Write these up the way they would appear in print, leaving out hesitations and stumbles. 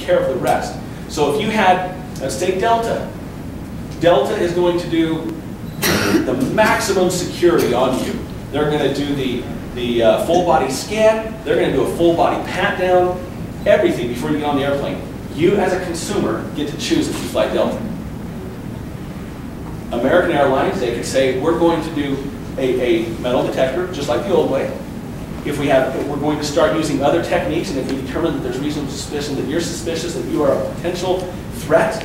care of the rest. So if you had, let's take Delta. Delta is going to do the maximum security on you. They're going to do the full body scan. They're going to do a full body pat down, everything before you get on the airplane. You as a consumer get to choose if you fly Delta. American Airlines, they could say, we're going to do a metal detector, just like the old way. If we're going to start using other techniques, and if we determine that there's reasonable suspicion that you're suspicious that you are a potential threat,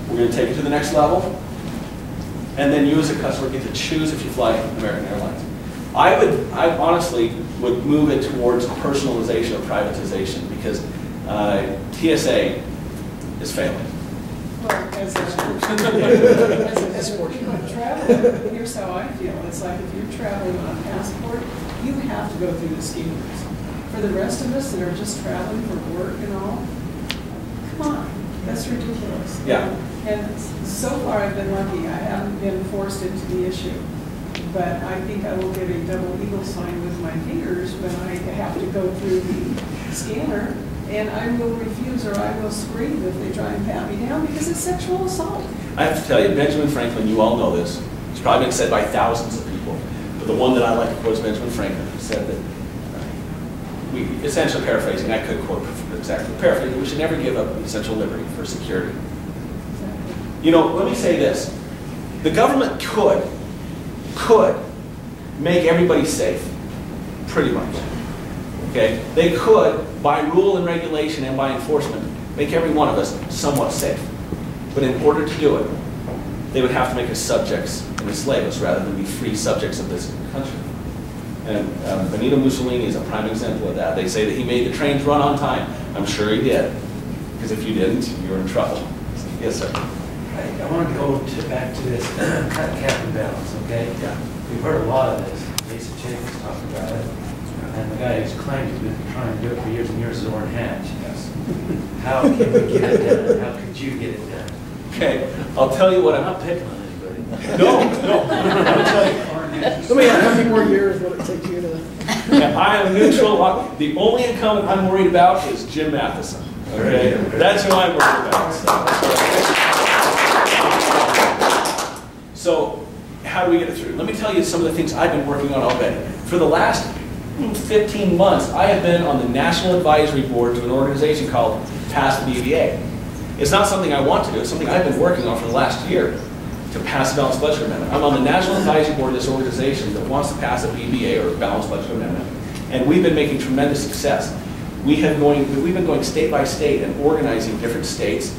we're going to take it to the next level. And then you as a customer get to choose if you fly American Airlines. I honestly would move it towards personalization or privatization, because TSA is failing. Well, as a traveler, here's how I feel. It's like if you're traveling on a passport, you have to go through the scanners. For the rest of us that are just traveling for work and all, come on, that's ridiculous. Yeah. And so far I've been lucky. I haven't been forced into the issue. But I think I will get a double eagle sign with my fingers when I have to go through the scanner, and I will refuse or I will scream if they try and pat me down, because it's sexual assault. I have to tell you, Benjamin Franklin, you all know this. It's probably been said by thousands of people. But the one that I like to quote is Benjamin Franklin, who said that, we essentially paraphrasing, I could quote exactly, paraphrasing, we should never give up essential liberty for security. Exactly. You know, let me say this. The government could make everybody safe, pretty much. Okay? They could, by rule and regulation and by enforcement, make every one of us somewhat safe. But in order to do it, they would have to make us subjects and enslave us rather than be free subjects of this country. And Benito Mussolini is a prime example of that. They say that he made the trains run on time. I'm sure he did. Because if you didn't, you were in trouble. Yes, sir. I want to go back to this cut, cap, and balance, okay? Yeah. We've heard a lot of this. Jason Chapin's talked about it. And the guy who's claimed he's been trying to do it for years and years is Orrin Hatch. Yes. How can we get it done? How could you get it done? Okay, I'll tell you what I'm I'm not picking on anybody. No. I'll tell you. Let me ask, how many more years will it take you to... Yeah, I am neutral. The only incumbent I'm worried about is Jim Matheson. Okay? That's who I'm worried about. So how do we get it through? Let me tell you some of the things I've been working on already. For the last 15 months, I have been on the National Advisory Board to an organization called Pass the BBA. It's not something I want to do. It's something I've been working on for the last year to pass a balanced budget amendment. I'm on the National Advisory Board of this organization that wants to pass a BBA, or a balanced budget amendment. And we've been making tremendous success. We've been going state by state and organizing different states,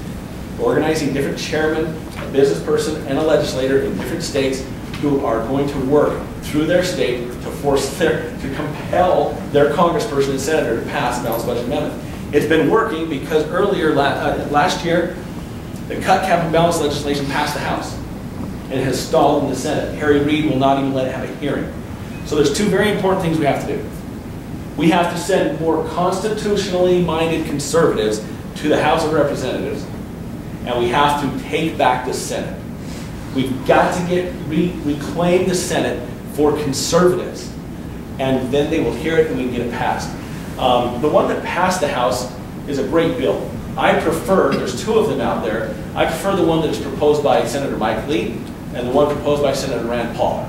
organizing different chairmen, a business person, and a legislator in different states who are going to work through their state to compel their congressperson and senator to pass a balanced budget amendment. It's been working because earlier last year, the cut, cap, and balance legislation passed the House, and it has stalled in the Senate. Harry Reid will not even let it have a hearing. So there's two very important things we have to do. We have to send more constitutionally minded conservatives to the House of Representatives, and we have to take back the Senate. We've got to reclaim the Senate for conservatives, and then they will hear it and we can get it passed. The one that passed the House is a great bill. I prefer, there's two of them out there, I prefer the one that is proposed by Senator Mike Lee and the one proposed by Senator Rand Paul.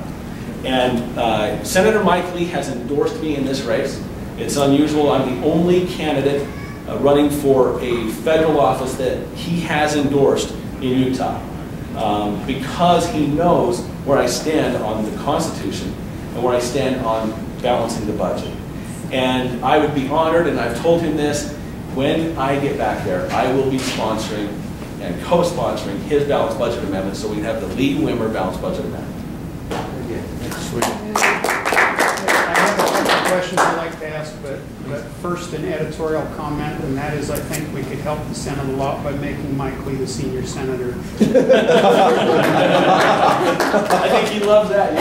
And Senator Mike Lee has endorsed me in this race. It's unusual. I'm the only candidate running for a federal office that he has endorsed in Utah, because he knows where I stand on the Constitution and where I stand on balancing the budget. And I would be honored, and I've told him this, when I get back there, I will be sponsoring and co-sponsoring his balanced budget amendment, so we have the Lee Wimmer balanced budget amendment. I have a couple questions I'd like to ask, but first an editorial comment, and that is I think we could help the Senate a lot by making Mike Lee the senior senator. I think he loves that.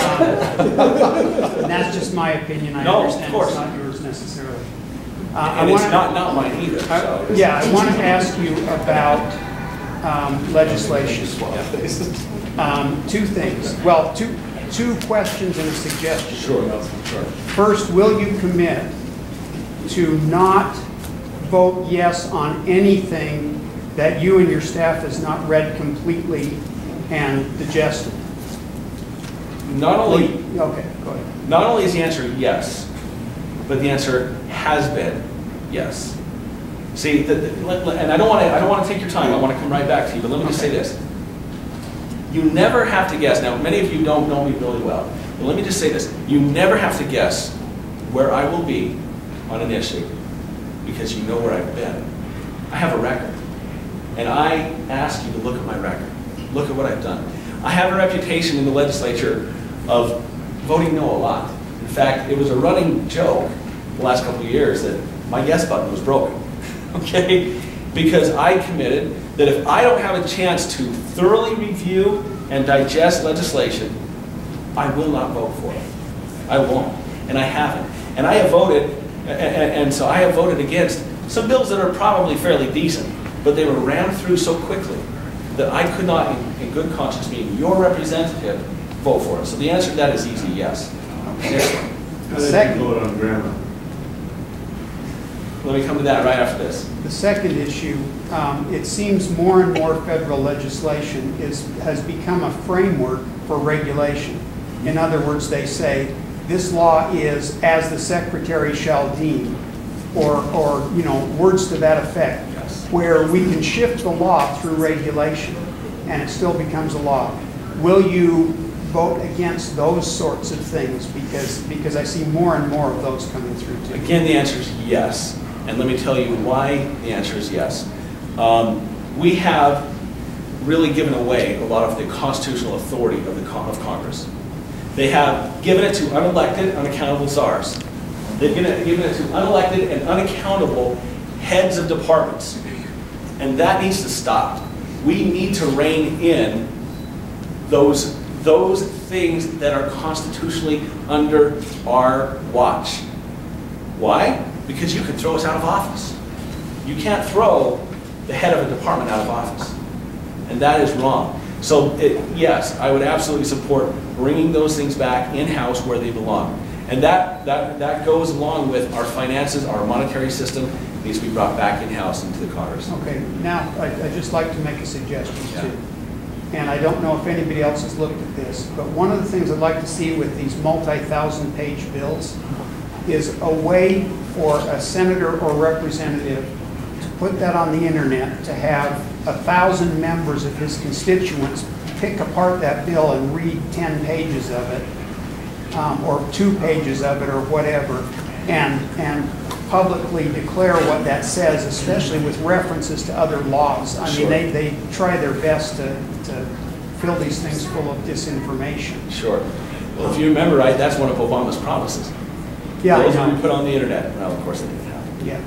And that's just my opinion. I understand it's not yours necessarily. And it's not mine either. So yeah, I want to ask you about legislation. Two things. Well, two questions and a suggestion. Sure. First, will you commit to not vote yes on anything that you and your staff has not read completely and digested? Not only, Okay, go ahead. not only is the answer yes, but the answer has been yes. See, and I don't want to take your time. I want to come right back to you, but let me just say this. You never have to guess. Now, many of you don't know me really well, but let me just say this. You never have to guess where I will be on an issue because you know where I've been. I have a record, and I ask you to look at my record. Look at what I've done. I have a reputation in the legislature of voting no a lot. In fact, it was a running joke the last couple of years that my yes button was broken. Okay? Because I committed that if I don't have a chance to thoroughly review and digest legislation, I will not vote for it. I won't. And I haven't. And I have voted, and so I have voted against some bills that are probably fairly decent, but they were rammed through so quickly that I could not, in good conscience, being your representative, vote for it. So the answer to that is easy, yes. Next one. How did you vote on grammar? Let me come to that right after this. The second issue, it seems more and more federal legislation has become a framework for regulation. In other words, they say, this law is as the secretary shall deem, or you know, words to that effect, Yes. where we can shift the law through regulation and it still becomes a law. Will you vote against those sorts of things? Because I see more and more of those coming through too. Again, the answer is yes. And let me tell you why the answer is yes. We have really given away a lot of the constitutional authority of Congress. They have given it to unelected, unaccountable czars. They've given it to unelected and unaccountable heads of departments. And that needs to stop. We need to rein in those things that are constitutionally under our watch. Why? Because you can throw us out of office. You can't throw the head of a department out of office. And that is wrong. So yes, I would absolutely support bringing those things back in-house where they belong. And that goes along with our finances, our monetary system needs to be brought back in-house into the Congress. Okay, now I'd just like to make a suggestion Yeah. too. And I don't know if anybody else has looked at this, but one of the things I'd like to see with these multi-thousand page bills is a way for a senator or representative to put that on the internet, to have 1,000 members of his constituents pick apart that bill and read 10 pages of it, or 2 pages of it, or whatever, and publicly declare what that says, especially with references to other laws. I Sure. mean, they try their best to fill these things full of disinformation. Sure. Well, if you remember right, that's one of Obama's promises. Yeah, I Those will know. be put on the internet. Well, of course it didn't happen. Yeah.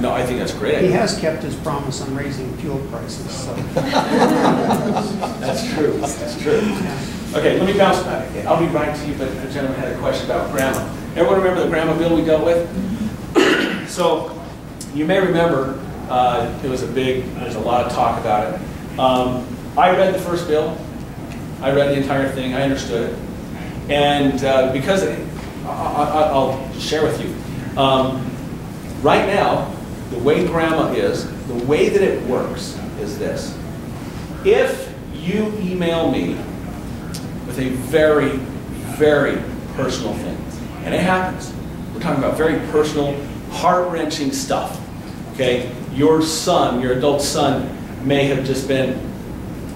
No, I think that's a great He idea. has kept his promise on raising fuel prices, so. That's true. That's true. Okay, let me bounce back. I'll be right to you, but the gentleman had a question about grandma. Everyone remember the grandma bill we dealt with? So, you may remember, there's a lot of talk about it. I read the first bill. I read the entire thing. I understood it. And because I'll share with you. Right now, the way grandma is, the way that it works is this. If you email me with a very, very personal thing, and it happens, we're talking about very personal, heart-wrenching stuff, okay? Your son, your adult son, may have just been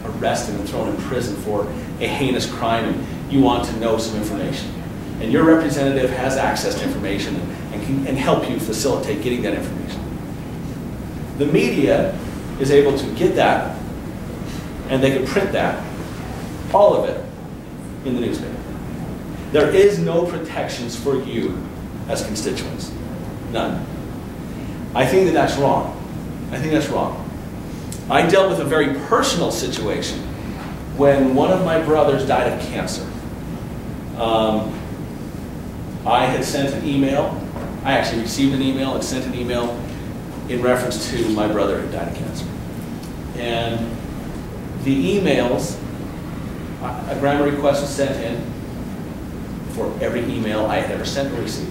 arrested and thrown in prison for a heinous crime, and you want to know some information. And your representative has access to information and can help you facilitate getting that information. The media is able to get that, and they can print that, all of it, in the newspaper. There is no protections for you as constituents. None. I think that that's wrong. I think that's wrong. I dealt with a very personal situation when one of my brothers died of cancer. I had sent an email. I actually received an email and sent an email in reference to my brother who died of cancer. And the emails, a grammar request was sent in for every email I had ever sent or received.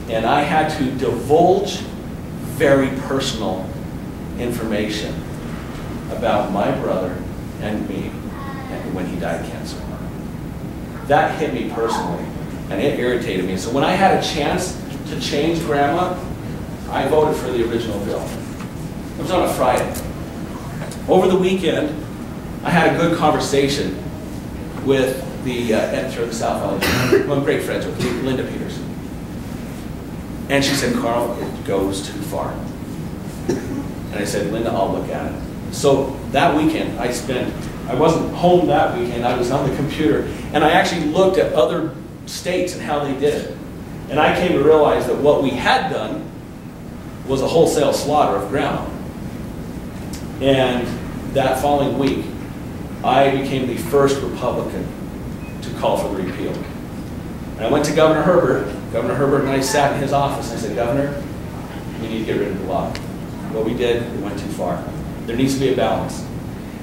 And I had to divulge very personal information about my brother and me and when he died of cancer. That hit me personally, and it irritated me. So when I had a chance to change Grandma, I voted for the original bill. It was on a Friday. Over the weekend, I had a good conversation with the editor of the South Valley Journal, who I'm great friends with, Linda Peterson. And she said, Carl, it goes too far. And I said, Linda, I'll look at it. So that weekend, I wasn't home that weekend, I was on the computer, and I actually looked at other states and how they did it. And I came to realize that what we had done was a wholesale slaughter of Grandma. And that following week, I became the first Republican to call for the repeal. And I went to Governor Herbert. Governor Herbert and I sat in his office, and I said, Governor, we need to get rid of the law. What we did, it went too far. There needs to be a balance.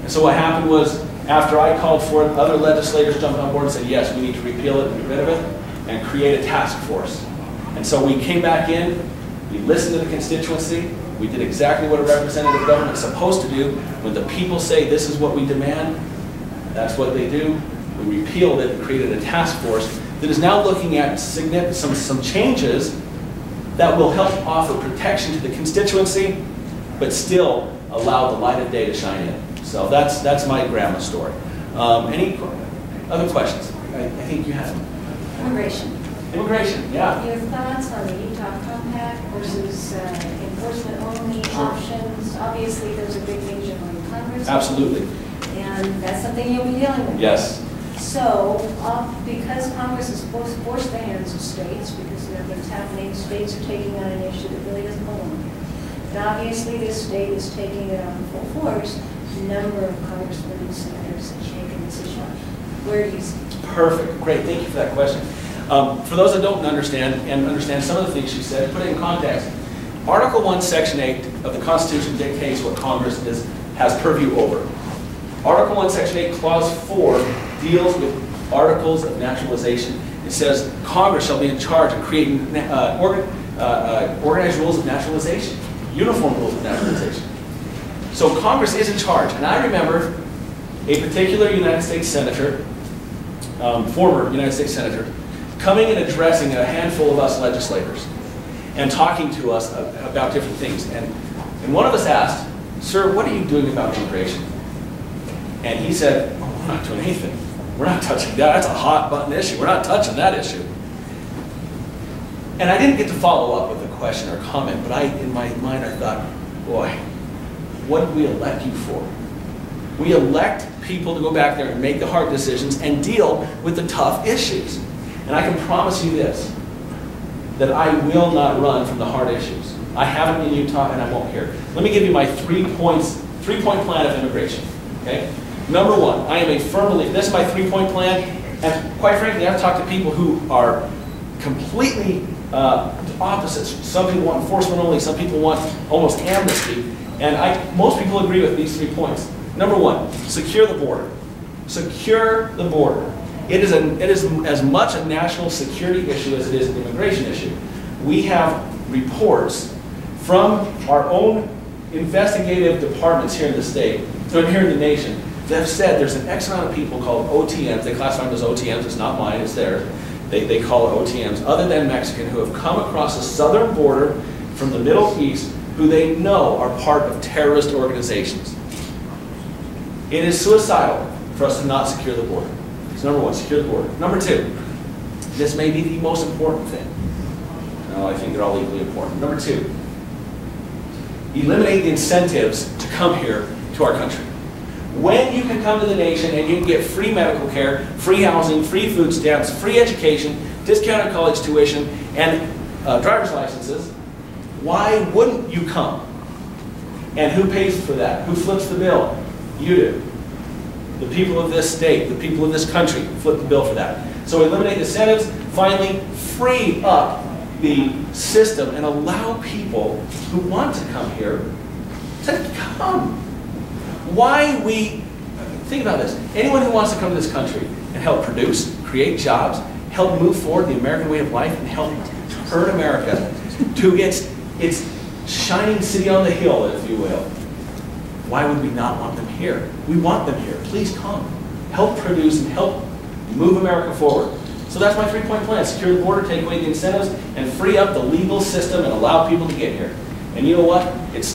And so what happened was, after I called for it, other legislators jumped on board and said, yes, we need to repeal it and get rid of it, and create a task force. And so we came back in, we listened to the constituency, we did exactly what a representative government is supposed to do. When the people say this is what we demand, that's what they do. We repealed it and created a task force that is now looking at some changes that will help offer protection to the constituency, but still allow the light of day to shine in. So that's my Grandma story. Any other questions? I think you had them. Immigration. Immigration, yeah. Your thoughts on the Utah Compact versus enforcement-only options? Obviously, those are big things you're going to Congress. Absolutely. And that's something you'll be dealing with. Yes. So, because Congress is supposed to force the hands of states, because there are things happening, states are taking on an issue that really doesn't belong here. And obviously, this state is taking it on full force. A number of congressmen and senators have taken this issue. Where do you see it? Perfect. Great. Thank you for that question. For those that don't understand some of the things she said, put it in context. Article 1, Section 8 of the Constitution dictates what Congress has purview over. Article 1, Section 8, Clause 4 deals with articles of naturalization. It says Congress shall be in charge of creating organized rules of naturalization, uniform rules of naturalization. So Congress is in charge. And I remember a particular United States Senator, former United States Senator, coming and addressing a handful of us legislators and talking to us about different things. And one of us asked, sir, what are you doing about immigration? And he said, oh, we're not doing anything. We're not touching that. That's a hot button issue. We're not touching that issue. And I didn't get to follow up with a question or comment, but in my mind I thought, boy, what did we elect you for? We elect people to go back there and make the hard decisions and deal with the tough issues. And I can promise you this, that I will not run from the hard issues. I haven't in Utah and I won't here. Let me give you my 3-point plan of immigration. Okay? Number one, I am a firm believer. This is my 3-point plan, and quite frankly, I've talked to people who are completely opposites. Some people want enforcement only, some people want almost amnesty, and most people agree with these 3 points. Number one, secure the border. Secure the border. It is as much a national security issue as it is an immigration issue. We have reports from our own investigative departments here in the state, or here in the nation, that have said there's an X amount of people called OTMs. They classify them as OTMs. It's not mine, it's theirs. They call it OTMs, other than Mexican, who have come across the southern border from the Middle East, who they know are part of terrorist organizations. It is suicidal for us to not secure the border. So number one, secure the border. Number two, this may be the most important thing. No, I think they're all equally important. Number two, eliminate the incentives to come here to our country. When you can come to the nation and you can get free medical care, free housing, free food stamps, free education, discounted college tuition, and driver's licenses, why wouldn't you come? And who pays for that? Who flips the bill? You do. The people of this state, the people of this country flip the bill for that. So eliminate incentives, finally free up the system and allow people who want to come here to come. Think about this. Anyone who wants to come to this country and help produce, create jobs, help move forward the American way of life, and help turn America to its shining city on the hill, if you will. Why would we not want them here? We want them here. Please come. Help produce and help move America forward. So that's my 3-point plan. Secure the border, take away the incentives, and free up the legal system and allow people to get here. And you know what? It's